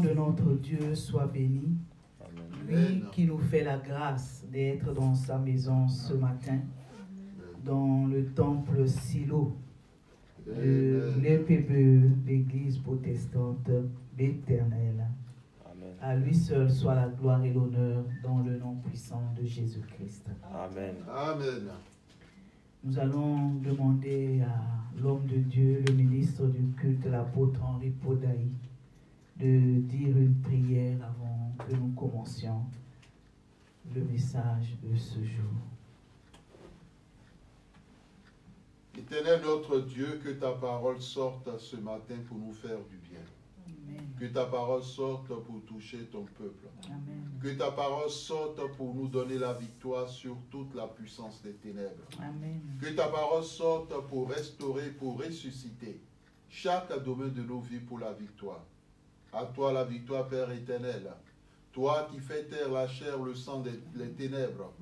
de notre Dieu soit béni. Lui qui nous fait la grâce d'être dans sa maison ce matin, dans le temple Silo de l'EPBE, l'Église protestante d'Éternel. À lui seul soit la gloire et l'honneur dans le nom puissant de Jésus-Christ. Amen. Amen. Nous allons demander à l'homme de Dieu, le ministre du culte, l'apôtre Henri Podaï, de dire une prière avant que nous commencions le message de ce jour. Éternel notre Dieu, que ta parole sorte ce matin pour nous faire du bien. Amen. Que ta parole sorte pour toucher ton peuple. Amen. Que ta parole sorte pour nous donner la victoire sur toute la puissance des ténèbres. Amen. Que ta parole sorte pour restaurer, pour ressusciter chaque domaine de nos vies pour la victoire. À toi la victoire, Père éternel. Toi qui fais taire la chair, le sang des ténèbres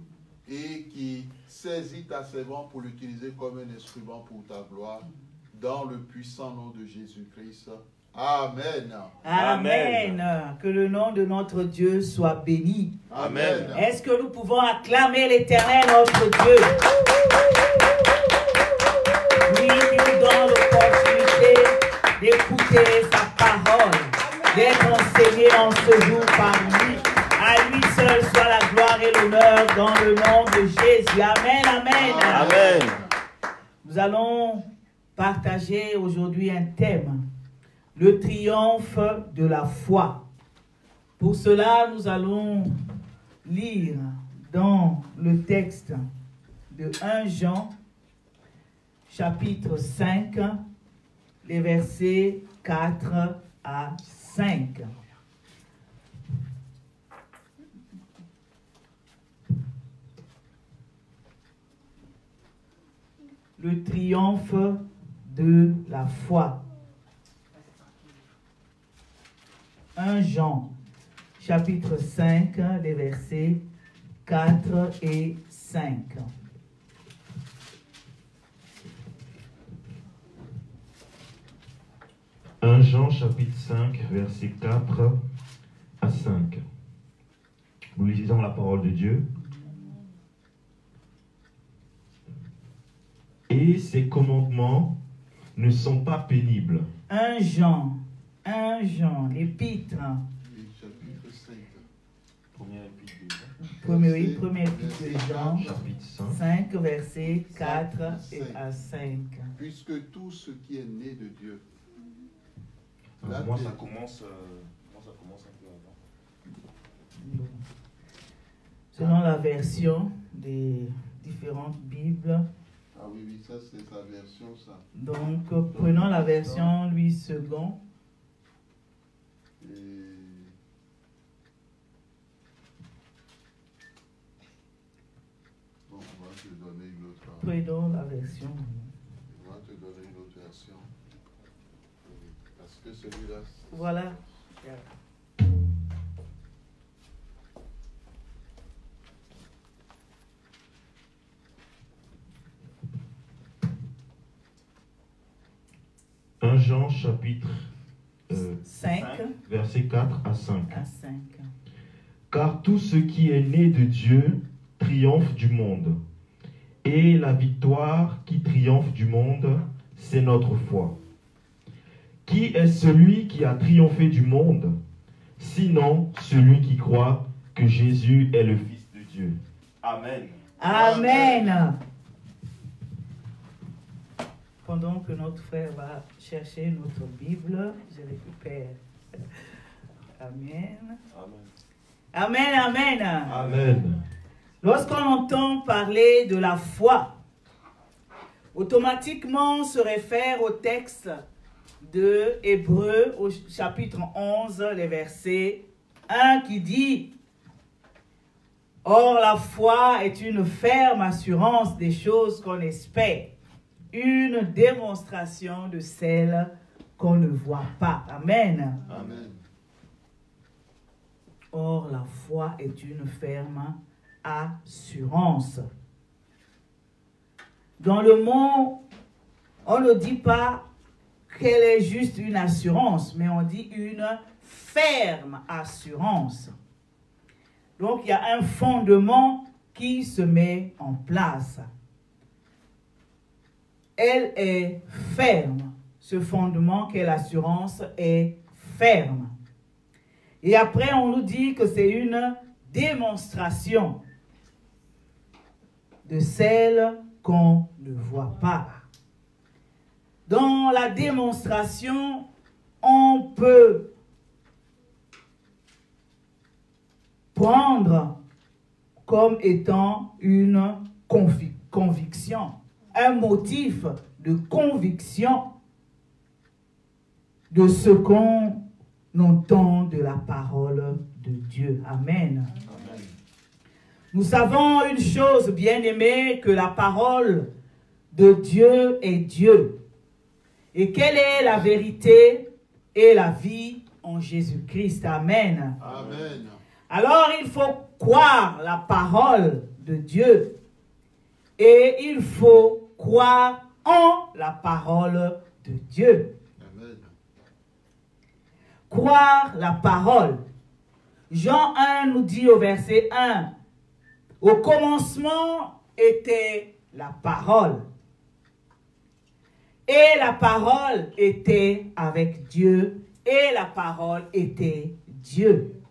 et qui saisis ta servante pour l'utiliser comme un instrument pour ta gloire. Dans le puissant nom de Jésus-Christ. Amen. Amen. Que le nom de notre Dieu soit béni. Amen. Est-ce que nous pouvons acclamer l'Éternel, notre Dieu? Lui qui nous donne l'opportunité d'écouter sa parole, d'être enseigné en ce jour par lui. À lui seul soit la gloire et l'honneur dans le nom de Jésus. Amen, amen. Amen. Nous allons partager aujourd'hui un thème. Le triomphe de la foi. Pour cela, nous allons lire dans le texte de 1 Jean, chapitre 5, les versets 4 à 5. Le triomphe de la foi. 1 Jean, chapitre 5, les versets 4 et 5. « 1 Jean, chapitre 5, versets 4 à 5. Nous lisons la parole de Dieu. « Et ses commandements ne sont pas pénibles. » 1 Jean, l'épître. Oui, chapitre 5. Première épître de Jean. Premier épître de Jean, Chapitre 5. 5, versets 4 et à 5. Puisque tout ce qui est né de Dieu. Moi, ça commence un peu avant. Selon la version des différentes Bibles. Ah oui, oui, ça c'est sa version, ça. Donc, prenons la version Louis II. Et... Bon, on va te donner une autre. Prenons la version. On va te donner une autre version. Oui, parce que celui-là... Voilà. Jean, chapitre 5, versets 4 à 5. à 5. Car tout ce qui est né de Dieu triomphe du monde. Et la victoire qui triomphe du monde, c'est notre foi. Qui est celui qui a triomphé du monde, sinon celui qui croit que Jésus est le Fils de Dieu? Amen. Amen. Pendant que notre frère va chercher notre Bible, je récupère. Amen. Amen, amen. Amen. Lorsqu'on entend parler de la foi, automatiquement on se réfère au texte de Hébreux au chapitre 11, les versets 1 qui dit « Or la foi est une ferme assurance des choses qu'on espère, une démonstration de celles qu'on ne voit pas. » Amen. Amen. Or la foi est une ferme assurance. Dans le mot, on ne dit pas qu'elle est juste une assurance, mais on dit une ferme assurance. Donc, il y a un fondement qui se met en place. Elle est ferme. Ce fondement qu'est l'assurance est ferme. Et après, on nous dit que c'est une démonstration de celle qu'on ne voit pas. Dans la démonstration, on peut prendre comme étant une conviction, un motif de conviction de ce qu'on entend de la parole de Dieu. Amen. Amen. Nous savons une chose, bien-aimés, que la parole de Dieu est Dieu. Et quelle est la vérité et la vie en Jésus-Christ. Amen. Amen. Alors il faut croire la parole de Dieu et il faut croire en la parole de Dieu. Amen. Croire la parole. Jean 1 nous dit au verset 1, au commencement était la parole. Et la parole était avec Dieu et la parole était Dieu.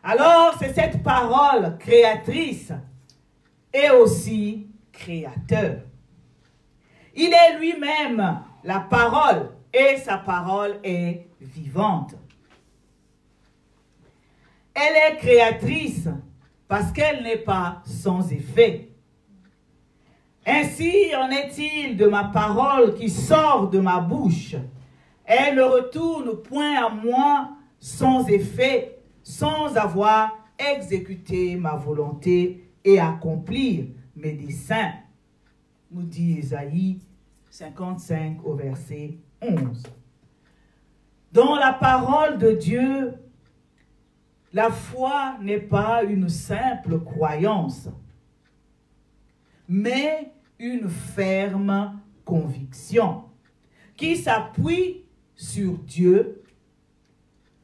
Alors, c'est cette parole créatrice et aussi créateur. Il est lui-même la parole et sa parole est vivante. Elle est créatrice parce qu'elle n'est pas sans effet. Ainsi en est-il de ma parole qui sort de ma bouche. Elle ne retourne point à moi sans effet, sans avoir exécuté ma volonté et accomplir mes desseins, nous dit Ésaïe 55 au verset 11. Dans la parole de Dieu, la foi n'est pas une simple croyance, mais une ferme conviction qui s'appuie sur Dieu,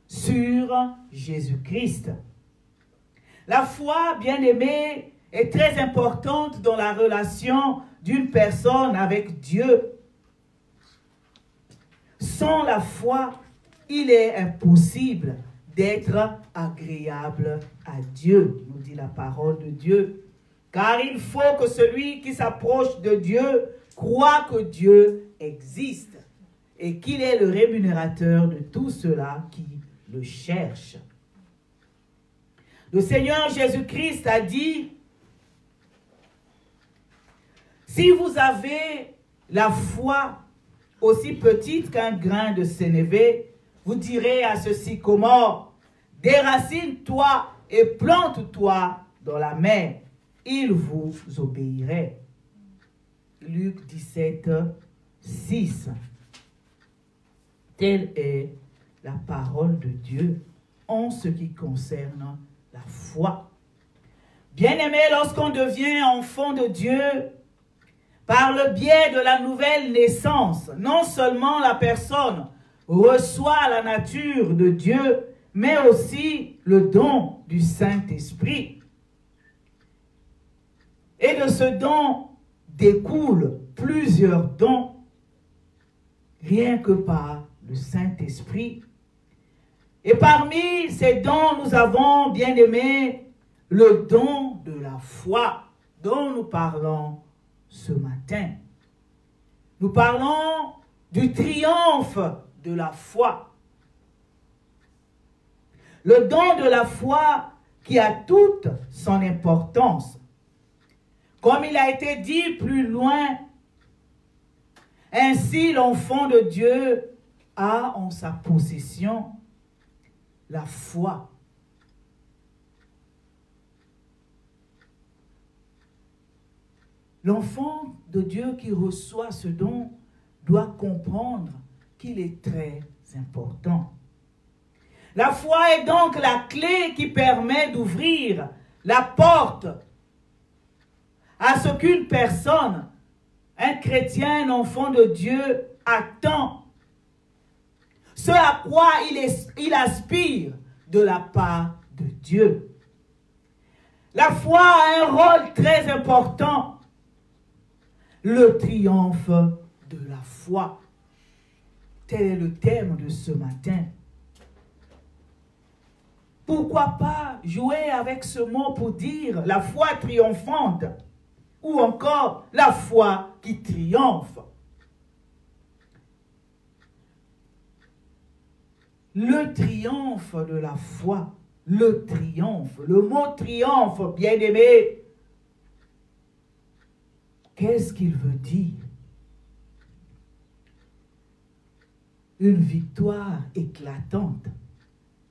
sur Jésus-Christ. La foi, bien-aimée, est très importante dans la relation d'une personne avec Dieu. Sans la foi, il est impossible d'être agréable à Dieu, nous dit la parole de Dieu. Car il faut que celui qui s'approche de Dieu croit que Dieu existe et qu'il est le rémunérateur de tous ceux-là qui le cherchent. Le Seigneur Jésus-Christ a dit, si vous avez la foi aussi petite qu'un grain de sénévé, vous direz à ce sycomore, déracine-toi et plante-toi dans la mer. Il vous obéirait. Luc 17, 6. Telle est la parole de Dieu en ce qui concerne la foi. Bien-aimé, lorsqu'on devient enfant de Dieu, par le biais de la nouvelle naissance, non seulement la personne reçoit la nature de Dieu, mais aussi le don du Saint-Esprit. Et de ce don découlent plusieurs dons, rien que par le Saint-Esprit. Et parmi ces dons, nous avons, bien aimé, le don de la foi dont nous parlons ce matin. Nous parlons du triomphe de la foi. Le don de la foi qui a toute son importance. Comme il a été dit plus loin, ainsi l'enfant de Dieu a en sa possession la foi. L'enfant de Dieu qui reçoit ce don doit comprendre qu'il est très important. La foi est donc la clé qui permet d'ouvrir la porte à ce qu'une personne, un chrétien, un enfant de Dieu, attend. ce à quoi il aspire de la part de Dieu. La foi a un rôle très important. Le triomphe de la foi. Tel est le thème de ce matin. Pourquoi pas jouer avec ce mot pour dire la foi triomphante ou encore la foi qui triomphe. Le triomphe de la foi, le triomphe, le mot triomphe, bien-aimé, qu'est-ce qu'il veut dire? Une victoire éclatante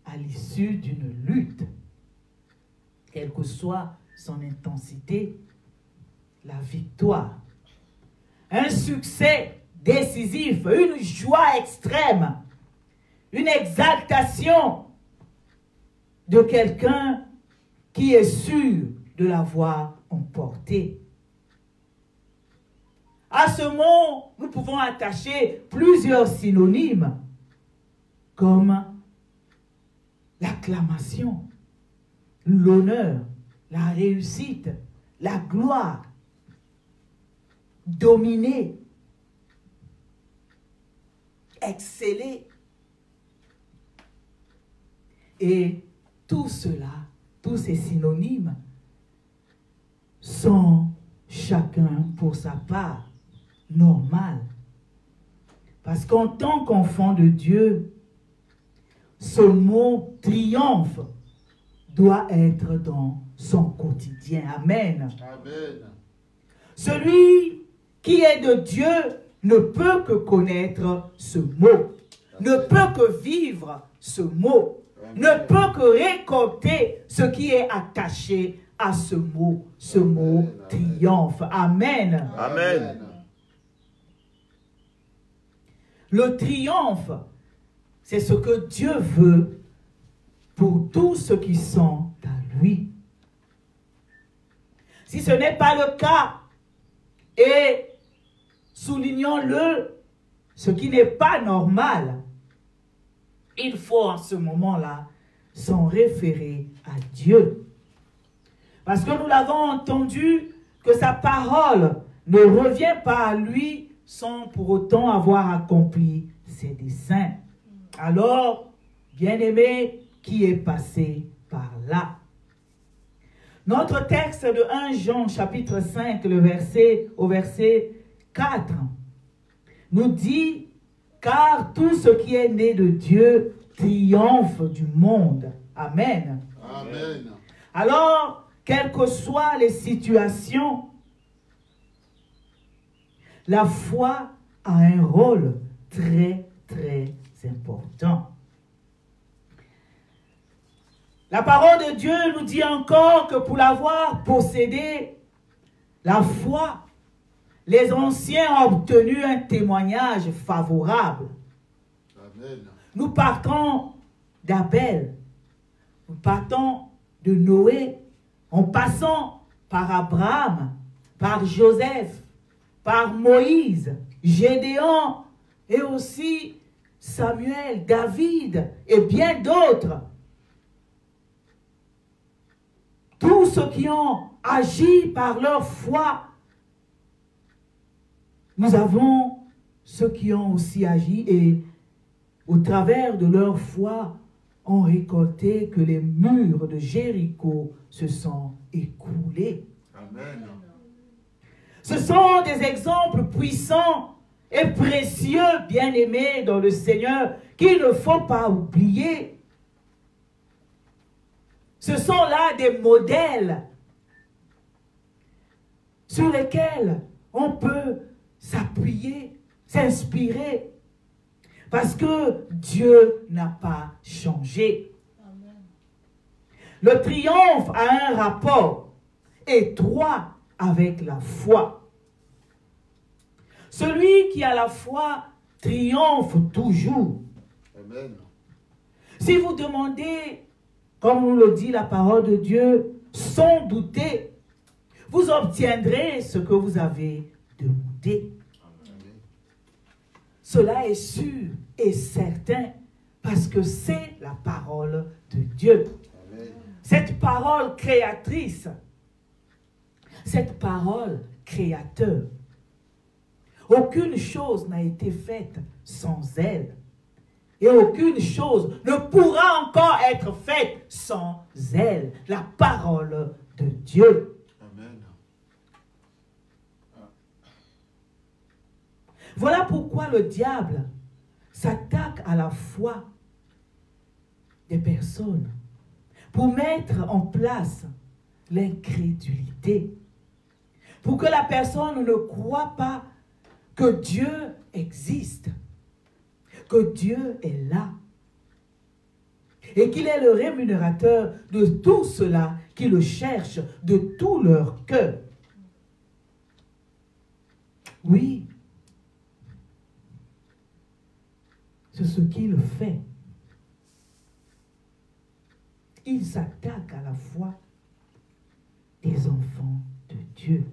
à l'issue d'une lutte, quelle que soit son intensité, la victoire, un succès décisif, une joie extrême, une exaltation de quelqu'un qui est sûr de l'avoir emporté. À ce mot, nous pouvons attacher plusieurs synonymes, comme l'acclamation, l'honneur, la réussite, la gloire, dominer, exceller. Et tout cela, tous ces synonymes sont chacun pour sa part normal. Parce qu'en tant qu'enfant de Dieu, ce mot triomphe doit être dans son quotidien. Amen. Amen. Celui qui est de Dieu ne peut que connaître ce mot, ne peut que vivre ce mot, ne peut que récolter ce qui est attaché à ce mot triomphe. Amen. Amen. Le triomphe, c'est ce que Dieu veut pour tous ceux qui sont à lui. Si ce n'est pas le cas, et soulignons-le, ce qui n'est pas normal, il faut en ce moment-là s'en référer à Dieu. Parce que nous l'avons entendu, que sa parole ne revient pas à lui sans pour autant avoir accompli ses desseins. Alors, bien-aimé, qui est passé par là? Notre texte de 1 Jean chapitre 5, au verset 4, nous dit: car tout ce qui est né de Dieu triomphe du monde. Amen. Amen. Alors, quelles que soient les situations, la foi a un rôle très, très important. La parole de Dieu nous dit encore que pour l'avoir possédée, la foi, les anciens ont obtenu un témoignage favorable. Amen. Nous partons d'Abel, nous partons de Noé, en passant par Abraham, par Joseph, par Moïse, Gédéon et aussi Samuel, David et bien d'autres. Tous ceux qui ont agi par leur foi. Nous avons ceux qui ont aussi agi et au travers de leur foi ont récolté que les murs de Jéricho se sont écroulés. Amen. Ce sont des exemples puissants et précieux, bien-aimés dans le Seigneur, qu'il ne faut pas oublier. Ce sont là des modèles sur lesquels on peut s'appuyer, s'inspirer, parce que Dieu n'a pas changé. Amen. Le triomphe a un rapport étroit avec la foi. Celui qui a la foi triomphe toujours. Amen. Si vous demandez, comme nous le dit la parole de Dieu, sans douter, vous obtiendrez ce que vous avez demandé. Amen. Cela est sûr et certain. Parce que c'est la parole de Dieu. Amen. Cette parole créatrice, cette parole créateur. Aucune chose n'a été faite sans elle. Et aucune chose ne pourra encore être faite sans elle. La parole de Dieu. Amen. Voilà pourquoi le diable s'attaque à la foi des personnes pour mettre en place l'incrédulité. Pour que la personne ne croit pas que Dieu existe, que Dieu est là et qu'il est le rémunérateur de tout cela qui le cherchent de tout leur cœur. Oui, c'est ce qu'il fait. Il s'attaque à la foi des enfants de Dieu.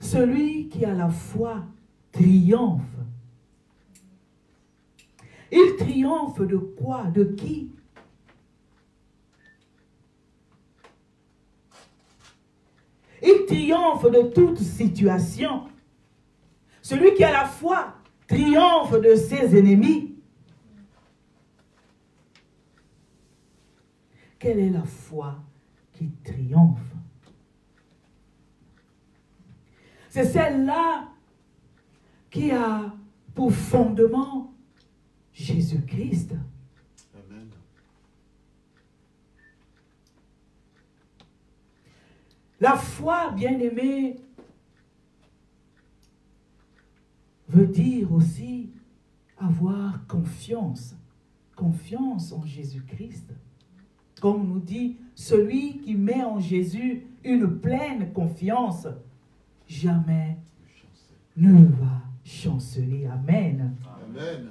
Celui qui a la foi triomphe. Il triomphe de quoi? De qui? Il triomphe de toute situation. Celui qui a la foi triomphe de ses ennemis. Quelle est la foi qui triomphe? C'est celle-là qui a pour fondement Jésus-Christ. Amen. La foi, bien-aimée, veut dire aussi avoir confiance. Confiance en Jésus-Christ. Comme nous dit, celui qui met en Jésus une pleine confiance, jamais ne va chanceler. Amen. Amen.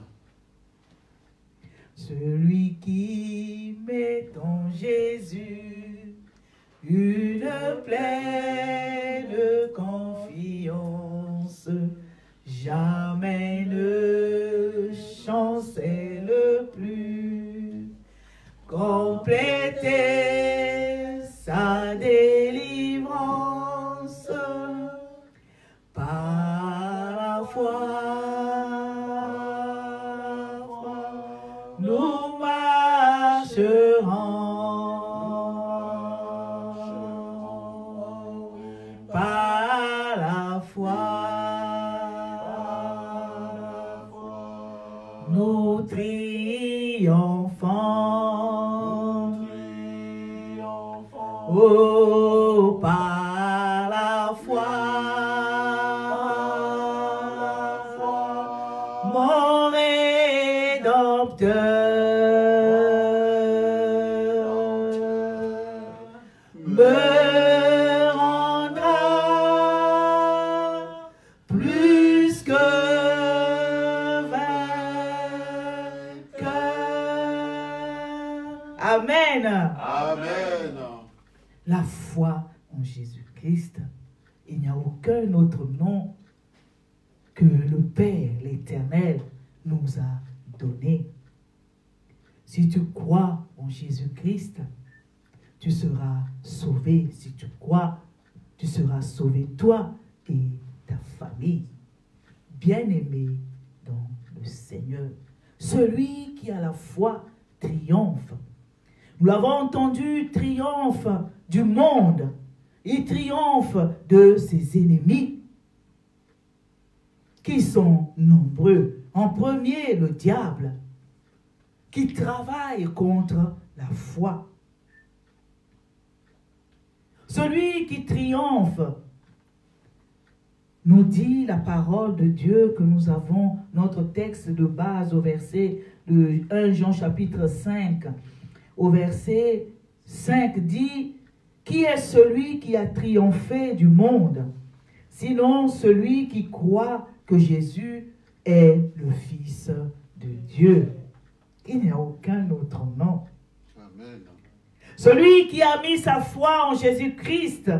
Celui qui met en Jésus une pleine confiance, jamais ne chancelle plus. Compléter sa délivrance par la foi. Nous marcherons par la foi. Nous triomphons. Oh, par la foi, mon Rédempteur me rendra plus que vainqueur. Amen. Amen. La foi en Jésus-Christ, il n'y a aucun autre nom que le Père, l'Éternel, nous a donné. Si tu crois en Jésus-Christ, tu seras sauvé. Si tu crois, tu seras sauvé, toi et ta famille. Bien-aimé dans le Seigneur. Celui qui a la foi triomphe. Nous l'avons entendu, triomphe du monde. Il triomphe de ses ennemis qui sont nombreux. En premier, le diable qui travaille contre la foi. Celui qui triomphe, nous dit la parole de Dieu que nous avons, notre texte de base au verset de 1 Jean chapitre 5, au verset 5 dit, qui est celui qui a triomphé du monde, sinon celui qui croit que Jésus est le Fils de Dieu. Il n'y a aucun autre nom. Amen. Celui qui a mis sa foi en Jésus-Christ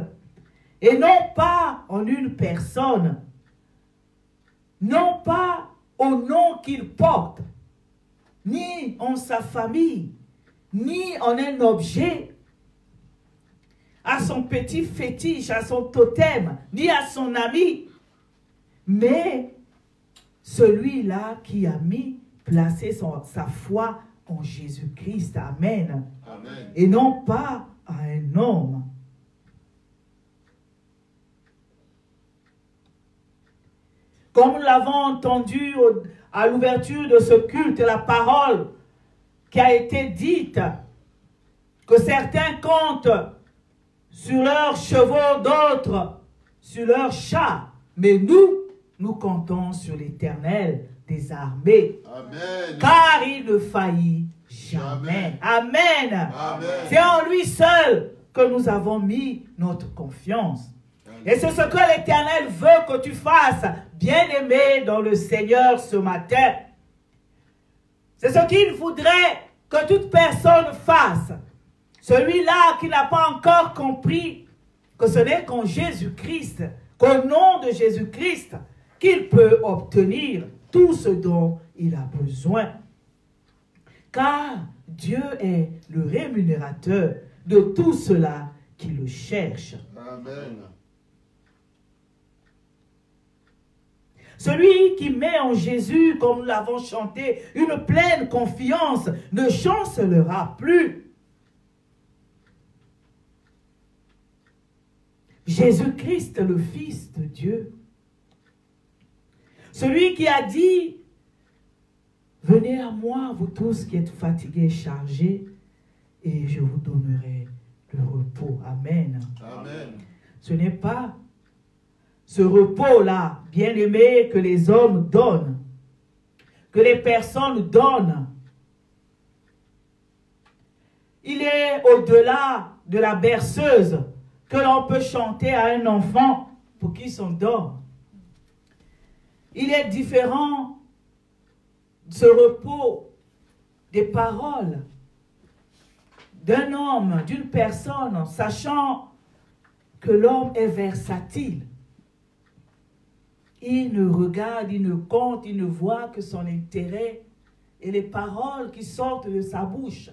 et non pas en une personne, non pas au nom qu'il porte, ni en sa famille, ni en un objet, à son petit fétiche, à son totem, ni à son ami, mais celui-là qui a placé sa foi en Jésus-Christ. Amen. Amen. Et non pas à un homme. Comme nous l'avons entendu à l'ouverture de ce culte, la parole qui a été dite, que certains comptent sur leurs chevaux, d'autres sur leurs chats, mais nous comptons sur l'Éternel des armées. Amen. Car il ne faillit jamais. Amen. Amen. C'est en lui seul que nous avons mis notre confiance. Et c'est ce que l'Éternel veut que tu fasses, bien-aimé dans le Seigneur ce matin. C'est ce qu'il voudrait que toute personne fasse. Celui-là qui n'a pas encore compris que ce n'est qu'en Jésus-Christ, qu'au nom de Jésus-Christ, qu'il peut obtenir tout ce dont il a besoin. Car Dieu est le rémunérateur de tout cela qui le cherche. Amen. Celui qui met en Jésus, comme nous l'avons chanté, une pleine confiance, ne chancelera plus. Jésus-Christ, le Fils de Dieu. Celui qui a dit, venez à moi, vous tous qui êtes fatigués et chargés, et je vous donnerai le repos. Amen. Amen. Ce n'est pas ce repos-là, bien-aimé, que les hommes donnent, que les personnes donnent. Il est au-delà de la berceuse que l'on peut chanter à un enfant pour qu'il s'endorme. Il est différent de ce repos des paroles d'un homme, d'une personne, sachant que l'homme est versatile. Il ne regarde, il ne compte, il ne voit que son intérêt. Et les paroles qui sortent de sa bouche,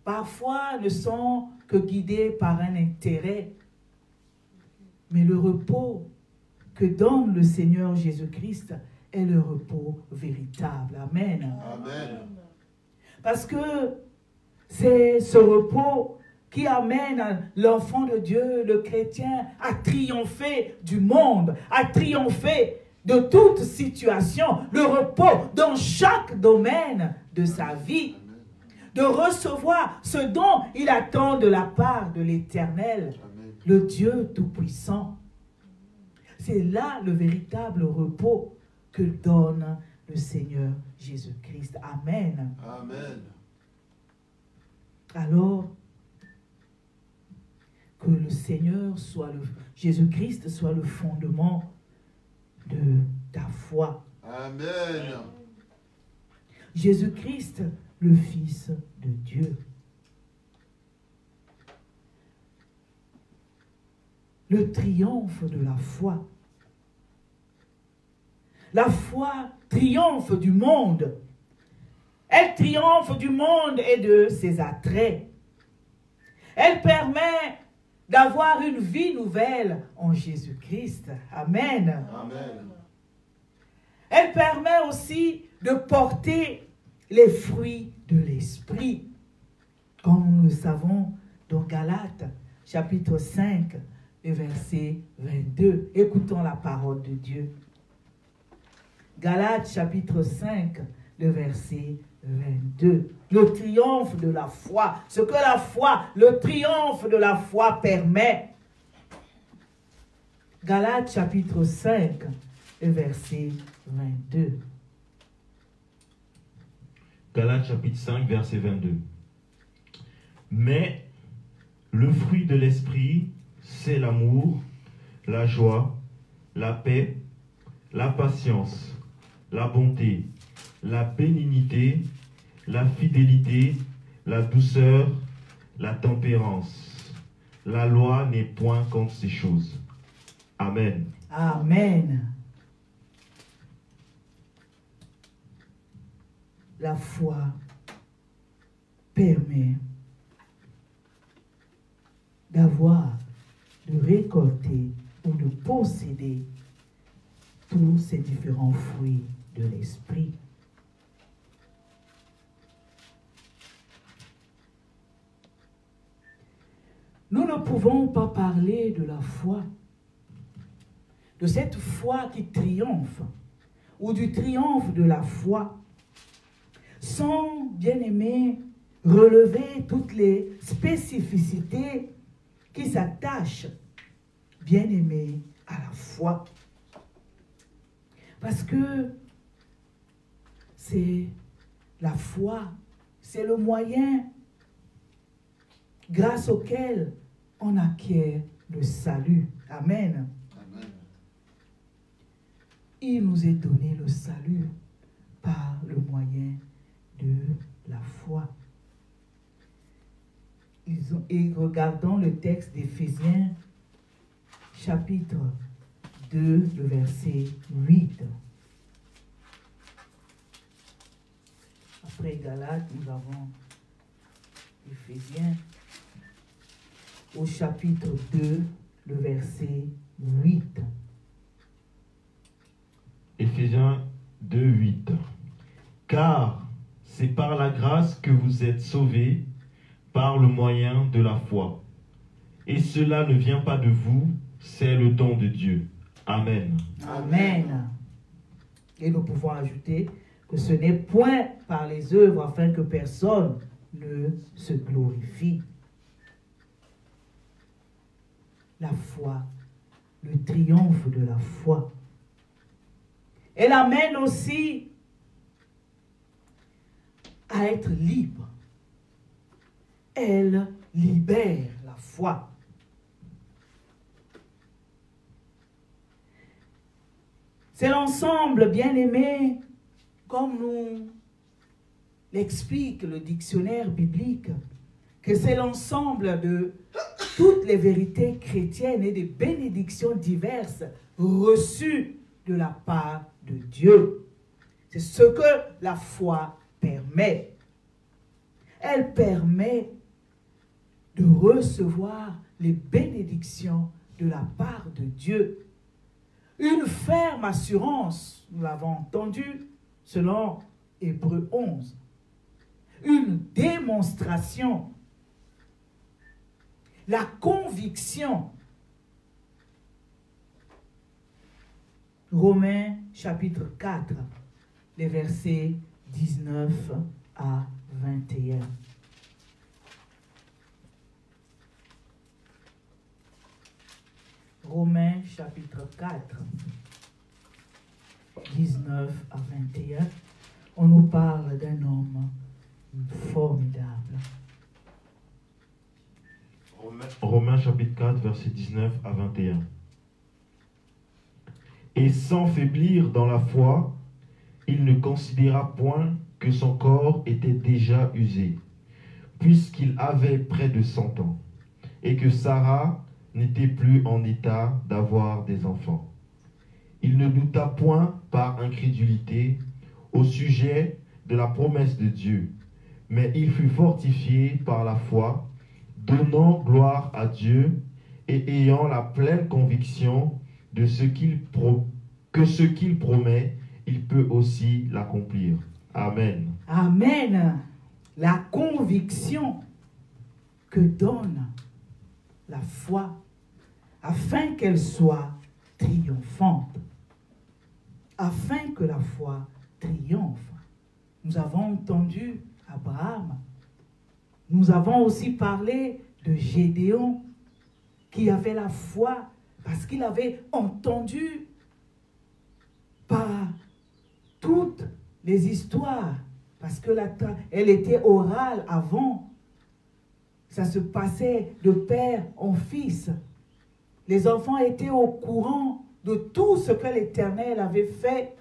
parfois ne sont que guidées par un intérêt. Mais le repos que donne le Seigneur Jésus-Christ est le repos véritable. Amen. Amen. Parce que c'est ce repos qui amène l'enfant de Dieu, le chrétien, à triompher du monde, à triompher de toute situation, le repos dans chaque domaine de sa vie, de recevoir ce dont il attend de la part de l'Éternel, le Dieu Tout-Puissant. C'est là le véritable repos que donne le Seigneur Jésus-Christ. Amen. Amen. Alors, que le Seigneur Jésus-Christ soit le fondement de ta foi. Amen. Jésus-Christ, le Fils de Dieu. Le triomphe de la foi. La foi triomphe du monde. Elle triomphe du monde et de ses attraits. Elle permet d'avoir une vie nouvelle en Jésus-Christ. Amen. Amen. Elle permet aussi de porter les fruits de l'Esprit. Comme nous le savons dans Galates, chapitre 5, le verset 22. Écoutons la parole de Dieu. Galates, chapitre 5, le verset 22. Le triomphe de la foi. Ce que la foi, le triomphe de la foi permet. Galates, chapitre 5, le verset 22. Galates chapitre 5, verset 22. Mais le fruit de l'esprit, c'est l'amour, la joie, la paix, la patience, la bonté, la bénignité, la fidélité, la douceur, la tempérance. La loi n'est point contre ces choses. Amen. Amen. la foi permet d'avoir, de récolter ou de posséder tous ces différents fruits de l'esprit. Nous ne pouvons pas parler de la foi, de cette foi qui triomphe, ou du triomphe de la foi, sans, bien aimé, relever toutes les spécificités qui s'attachent, bien aimé, à la foi. Parce que c'est la foi, c'est le moyen grâce auquel on acquiert le salut. Amen. Amen. Il nous est donné le salut par le moyen de la foi. Et regardons le texte d'Éphésiens, chapitre 2, le verset 8. Après Galates, nous avons Éphésiens, au chapitre 2, le verset 8. Éphésiens 2, 8. Car c'est par la grâce que vous êtes sauvés, par le moyen de la foi. Et cela ne vient pas de vous, c'est le don de Dieu. Amen. Amen. Et nous pouvons ajouter que ce n'est point par les œuvres afin que personne ne se glorifie. La foi, le triomphe de la foi. Elle amène aussi à être libre. Elle libère la foi. C'est l'ensemble, bien-aimé, comme nous l'explique le dictionnaire biblique, que c'est l'ensemble de toutes les vérités chrétiennes et des bénédictions diverses reçues de la part de Dieu. C'est ce que la foi permet. Elle permet de recevoir les bénédictions de la part de Dieu. Une ferme assurance, nous l'avons entendu, selon Hébreux 11. Une démonstration. La conviction. Romains chapitre 4, les versets 19 à 21. Romains chapitre 4, 19 à 21. On nous parle d'un homme formidable. Romains chapitre 4, verset 19 à 21. Et sans faiblir dans la foi, il ne considéra point que son corps était déjà usé, puisqu'il avait près de 100 ans, et que Sarah n'était plus en état d'avoir des enfants. Il ne douta point par incrédulité au sujet de la promesse de Dieu, mais il fut fortifié par la foi, donnant gloire à Dieu et ayant la pleine conviction de que ce qu'il promet, il peut aussi l'accomplir. Amen. Amen. La conviction que donne la foi afin qu'elle soit triomphante. Afin que la foi triomphe. Nous avons entendu Abraham. Nous avons aussi parlé de Gédéon qui avait la foi parce qu'il avait entendu par toutes les histoires, parce que elle était orale avant. Ça se passait de père en fils. Les enfants étaient au courant de tout ce que l'Éternel avait fait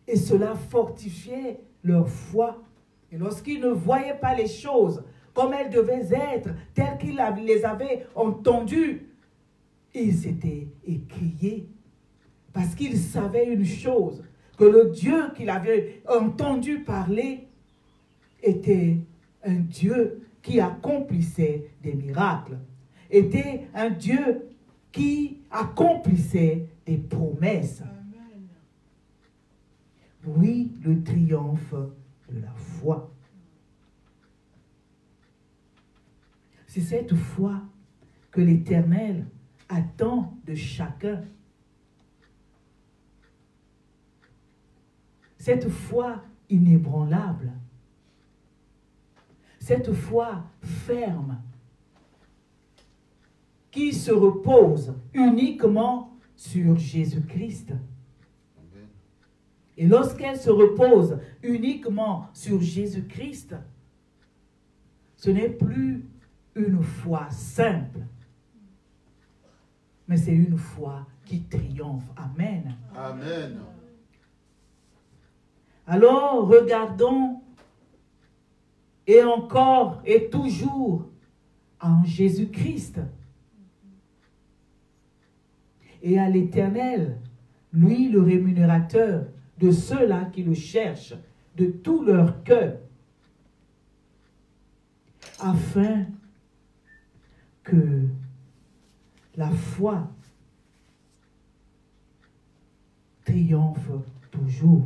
et cela fortifiait leur foi. Et lorsqu'ils ne voyaient pas les choses comme elles devaient être, telles qu'ils les avaient entendues, ils s'étaient écriés. Parce qu'ils savaient une chose, que le Dieu qu'il avait entendu parler était un Dieu qui accomplissait des miracles, était un Dieu qui accomplissait des promesses. Amen. Oui, le triomphe de la foi. C'est cette foi que l'Éternel attend de chacun. Cette foi inébranlable. Cette foi ferme qui se repose uniquement sur Jésus-Christ. Et lorsqu'elle se repose uniquement sur Jésus-Christ, ce n'est plus une foi simple, mais c'est une foi qui triomphe. Amen. Amen. Alors, regardons et encore et toujours en Jésus-Christ et à l'Éternel, lui le rémunérateur de ceux-là qui le cherchent de tout leur cœur, afin que la foi triomphe toujours.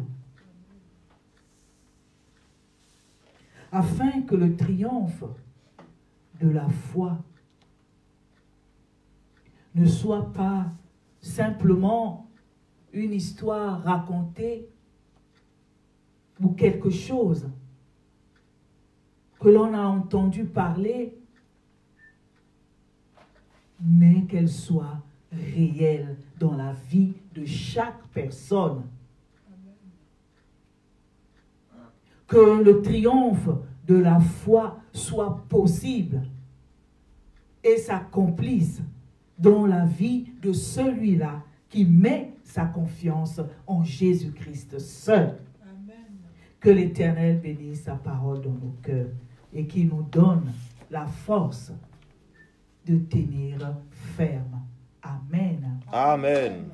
Afin que le triomphe de la foi ne soit pas simplement une histoire racontée ou quelque chose que l'on a entendu parler, mais qu'elle soit réelle dans la vie de chaque personne. Que le triomphe de la foi soit possible et s'accomplisse dans la vie de celui-là qui met sa confiance en Jésus-Christ seul. Amen. Que l'Éternel bénisse sa parole dans nos cœurs et qu'il nous donne la force de tenir ferme. Amen. Amen.